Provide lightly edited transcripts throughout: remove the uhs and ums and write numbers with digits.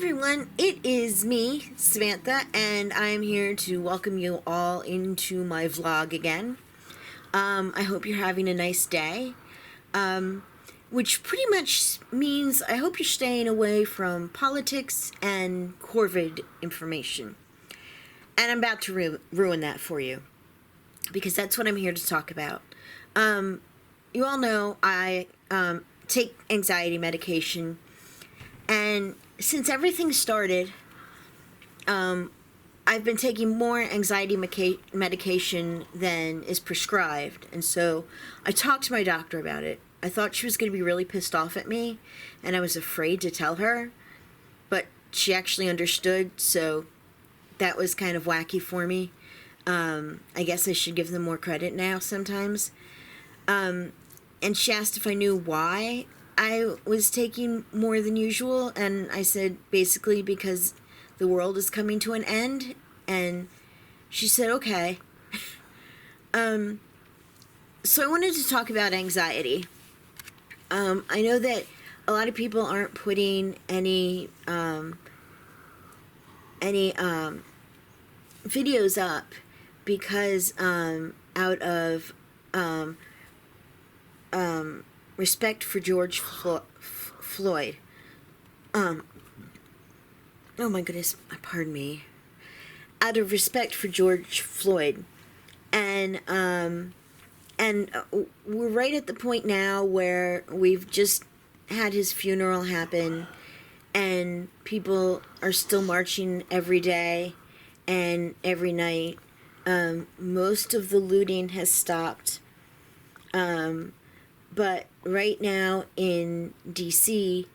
everyone, it is me, Samantha, and I'm here to welcome you all into my vlog again. I hope you're having a nice day, which pretty much means I hope you're staying away from politics and COVID information. And I'm about to ruin that for you, because that's what I'm here to talk about. You all know I take anxiety medication, and since everything started, I've been taking more anxiety medication than is prescribed. And so I talked to my doctor about it. I thought she was going to be really pissed off at me, and I was afraid to tell her. But she actually understood, so that was kind of wacky for me. I guess I should give them more credit now sometimes. And she asked if I knew why I was taking more than usual, and I said basically because the world is coming to an end, and she said okay. So I wanted to talk about anxiety. I know that a lot of people aren't putting any videos up because out of respect for George Floyd. Oh my goodness, pardon me. Out of respect for George Floyd. And we're right at the point now where we've just had his funeral happen, and people are still marching every day and every night. Most of the looting has stopped. But right now in DC,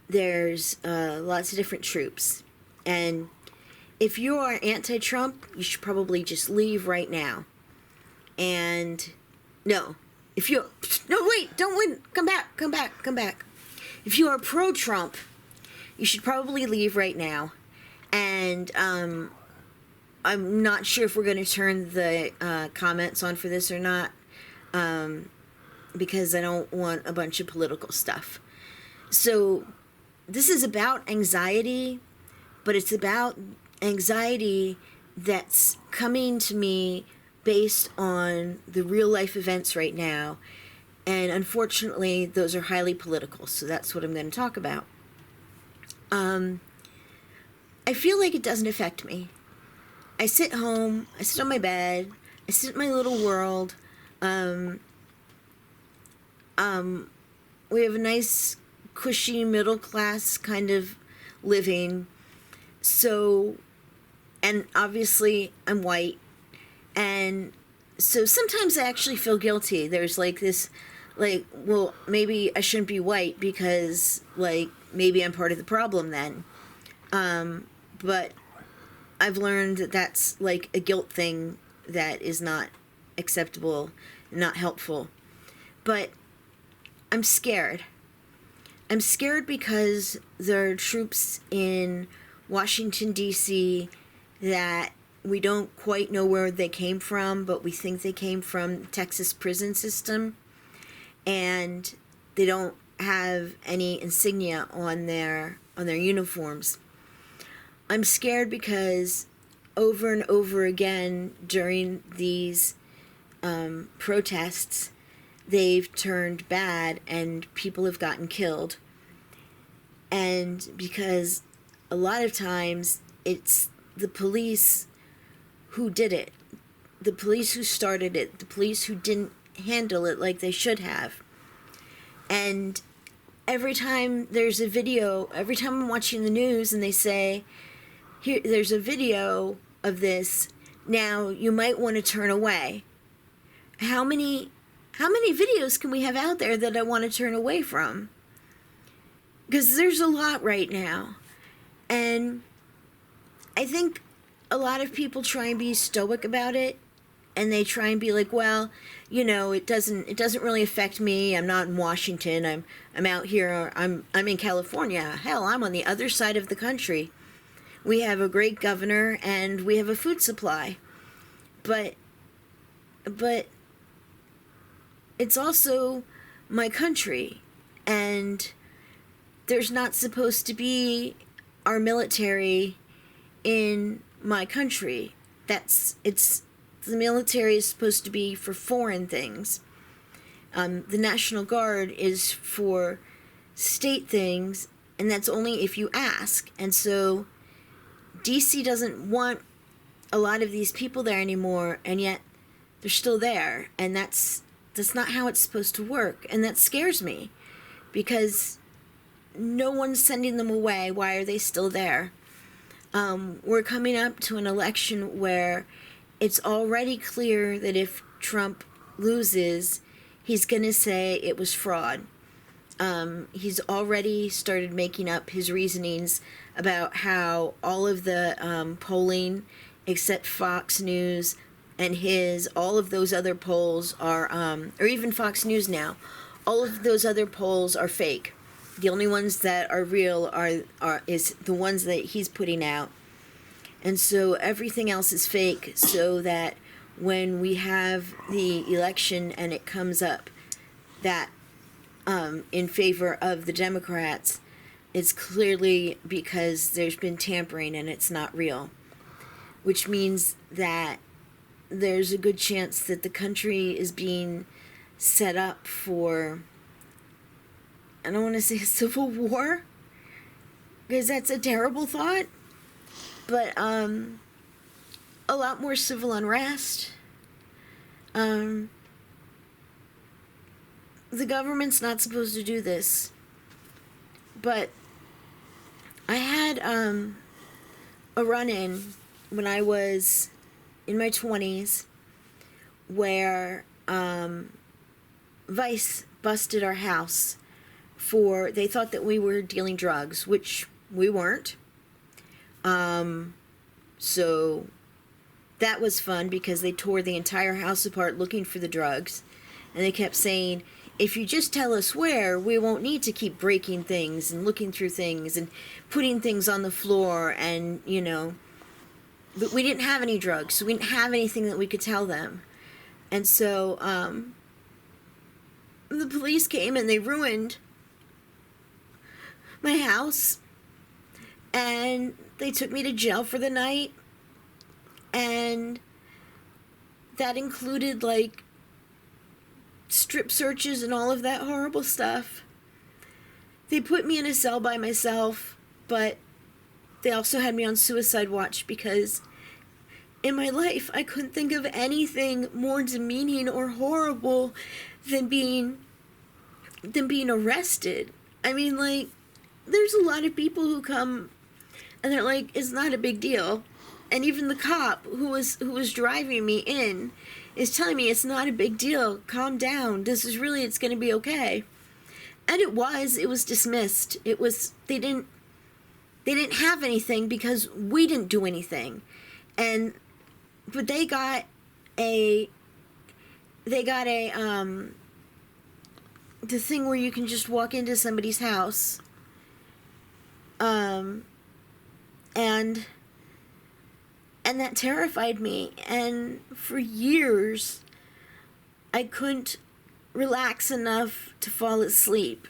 there's lots of different troops. And if you are anti-Trump, you should probably just leave right now. And no, don't win. Come back. If you are pro-Trump, you should probably leave right now. And I'm not sure if we're going to turn the comments on for this or not. Because I don't want a bunch of political stuff. So this is about anxiety, but it's about anxiety that's coming to me based on the real life events right now. And unfortunately, those are highly political, so that's what I'm going to talk about. I feel like it doesn't affect me. I sit home, I sit on my bed, I sit in my little world. We have a nice, cushy, middle-class kind of living. So, and obviously, I'm white. And so sometimes I actually feel guilty. There's like this, like, well, maybe I shouldn't be white because, like, maybe I'm part of the problem then. But I've learned that that's, like, a guilt thing that is not acceptable, not helpful. But I'm scared. I'm scared because there are troops in Washington, D.C. that we don't quite know where they came from, but we think they came from the Texas prison system. And they don't have any insignia on their uniforms. I'm scared because over and over again during these protests, they've turned bad and people have gotten killed. And because a lot of times it's the police who did it, the police who started it, the police who didn't handle it like they should have. And every time there's a video, every time I'm watching the news and they say, here, there's a video of this, now you might want to turn away. How many videos can we have out there that I want to turn away from? Because there's a lot right now. And I think a lot of people try and be stoic about it. And they try and be like, well, you know, it doesn't really affect me. I'm not in Washington. I'm out here. I'm in California. Hell, I'm on the other side of the country. We have a great governor and we have a food supply. But it's also my country, and there's not supposed to be our military in my country. The military is supposed to be for foreign things. The National Guard is for state things, and that's only if you ask. And so DC doesn't want a lot of these people there anymore, and yet they're still there, and that's not how it's supposed to work. And that scares me, because no one's sending them away. Why are they still there? We're coming up to an election where it's already clear that if Trump loses, he's going to say it was fraud. He's already started making up his reasonings about how all of the polling, except Fox News and all of those other polls are, or even Fox News now, all of those other polls are fake. The only ones that are real is the ones that he's putting out. And so everything else is fake, so that when we have the election and it comes up that in favor of the Democrats, it's clearly because there's been tampering and it's not real. Which means that there's a good chance that the country is being set up for, I don't want to say a civil war, because that's a terrible thought, but a lot more civil unrest. The government's not supposed to do this, but I had a run-in when I was in my 20s where Vice busted our house they thought that we were dealing drugs, which we weren't. So that was fun, because they tore the entire house apart looking for the drugs. And they kept saying, if you just tell us where, we won't need to keep breaking things and looking through things and putting things on the floor and, But we didn't have any drugs, so we didn't have anything that we could tell them. And so the police came and they ruined my house, and they took me to jail for the night, and that included strip searches and all of that horrible stuff. They put me in a cell by myself, but they also had me on suicide watch, because in my life I couldn't think of anything more demeaning or horrible than being arrested. I mean, there's a lot of people who come and they're like, it's not a big deal. And even the cop who was driving me in is telling me it's not a big deal. Calm down. It's going to be okay. And it was dismissed. They didn't have anything because we didn't do anything. But they got the thing where you can just walk into somebody's house. And that terrified me. And for years, I couldn't relax enough to fall asleep.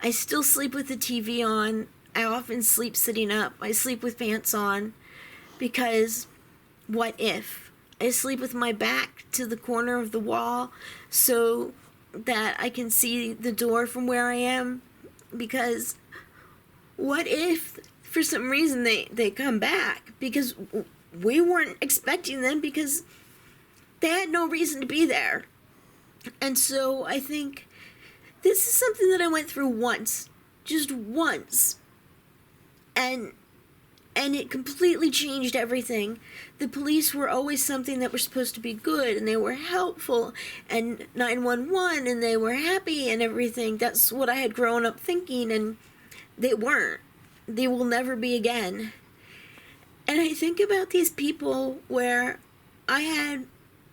I still sleep with the TV on. I often sleep sitting up. I sleep with pants on, because what if? I sleep with my back to the corner of the wall so that I can see the door from where I am, because what if for some reason they come back, because we weren't expecting them, because they had no reason to be there. And so I think this is something that I went through once, just once, and it completely changed everything. The police were always something that were supposed to be good, and they were helpful, and 911, and they were happy and everything. That's what I had grown up thinking, and they weren't. They will never be again. And I think about these people where I had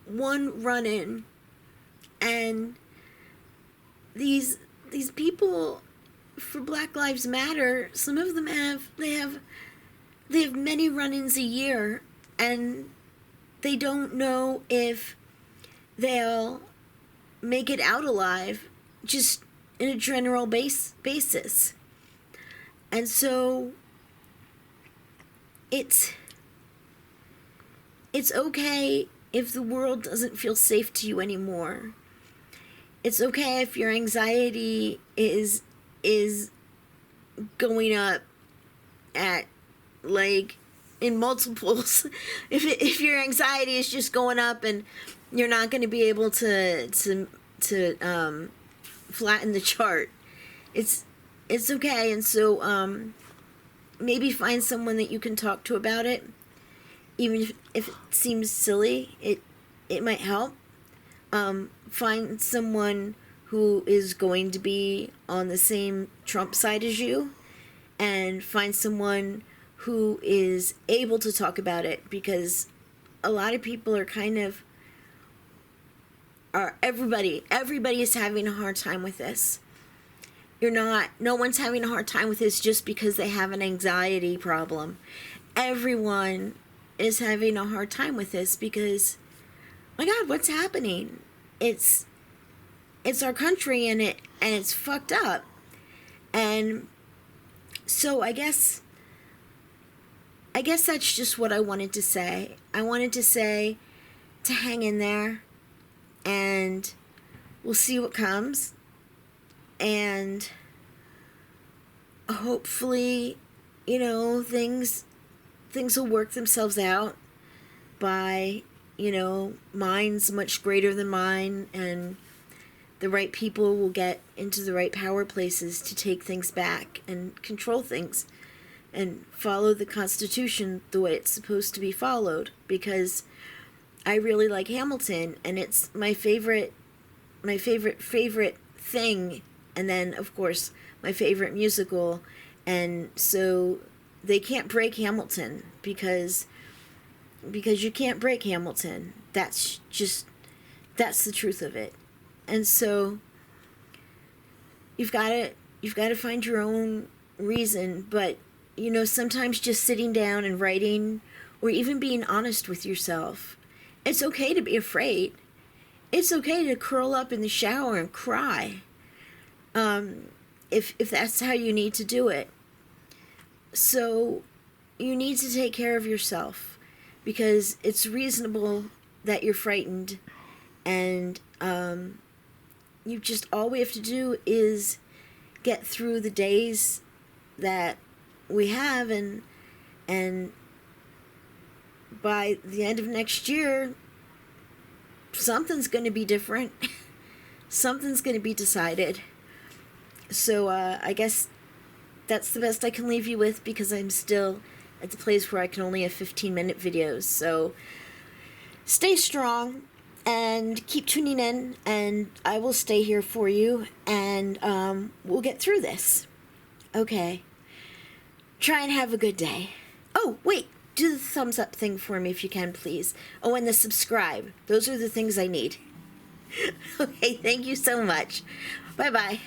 one run-in, and these people for Black Lives Matter, some of them have many run-ins a year, and they don't know if they'll make it out alive, just in a general basis. And so it's okay if the world doesn't feel safe to you anymore. It's okay if your anxiety is going up at, like, in multiples. If your anxiety is just going up and you're not going to be able to flatten the chart, it's okay. And so maybe find someone that you can talk to about it, even if it seems silly. It might help. Find someone who is going to be on the same Trump side as you, and find someone who is able to talk about it, because a lot of people are everybody is having a hard time with this. No one's having a hard time with this just because they have an anxiety problem. Everyone is having a hard time with this because, my God, what's happening? It's our country, and it's fucked up. And so I guess that's just what I wanted to say. I wanted to say to hang in there, and we'll see what comes. And hopefully, things will work themselves out by, minds much greater than mine, and the right people will get into the right power places to take things back and control things and follow the Constitution the way it's supposed to be followed, because I really like Hamilton, and it's my favorite thing, and then, of course, my favorite musical. And so they can't break Hamilton, because you can't break Hamilton. That's the truth of it. And so you've got to find your own reason. But sometimes just sitting down and writing, or even being honest with yourself. It's okay to be afraid. It's okay to curl up in the shower and cry, if that's how you need to do it. So you need to take care of yourself, because it's reasonable that you're frightened, and all we have to do is get through the days that we have, and by the end of next year, something's going to be different. Something's going to be decided. So I guess that's the best I can leave you with, because I'm still at the place where I can only have 15-minute videos. So stay strong and keep tuning in, and I will stay here for you, and we'll get through this. Okay. Try and have a good day. Oh, wait. Do the thumbs up thing for me if you can, please. Oh, and the subscribe. Those are the things I need. Okay, thank you so much. Bye-bye.